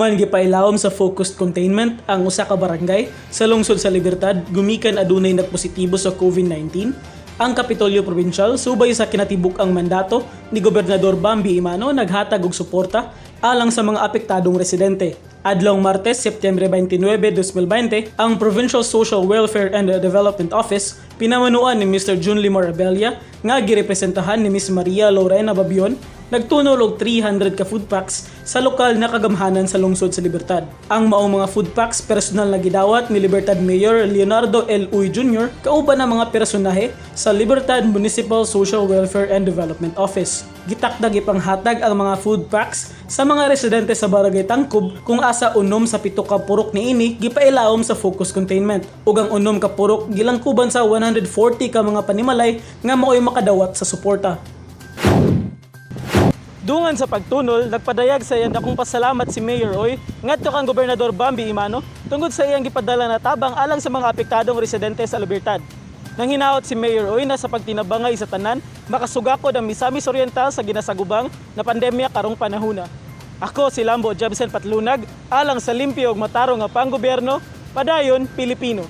Human gipailawom sa focused containment ang usa ka barangay sa lungsod sa Libertad gumikan adunay nagpositibo sa COVID-19. Ang Kapitolyo Provincial subay sa kinatibuk-ang mandato ni Gobernador Bambi Imano naghatag og suporta alang sa mga apektadong residente. Adlong Martes, September 29, 2020, ang Provincial Social Welfare and Development Office pinamanuan ni Mr. Jun Limor Abella nga girepresentahan ni Ms. Maria Lorena Babion nagtunol og 300 ka food packs sa lokal na kagamhanan sa lungsod sa Libertad. Ang maong mga food packs personal na gidawat ni Libertad Mayor Leonardo L. Uy Jr. kauban ang mga personahe sa Libertad Municipal Social Welfare and Development Office. Gitakdag ipanghatag ang mga food packs sa mga residente sa Barangay Tangkub kung asa unom sa 7 ka purok niini gipailawom sa focus containment ug ang unom ka purok gilangkuban sa 140 ka mga panimalay nga maoy makadawat sa suporta. Dungan sa pagtunol, nagpadayag sa iyang dakong pasalamat si Mayor Oy ngadto kang Gobernador Bambi Imano tungod sa iyang gipadala na tabang alang sa mga apektadong residente sa Libertad. Nang hinaot si Mayor Oy na sa pagtinabangay sa tanan, makasugakod ang Misamis Oriental sa ginasagubang na pandemya karong panahuna. Ako si Lambo Jabsen Patlunag, alang sa limpyo ug matarong nga panggobyerno, padayon Pilipino.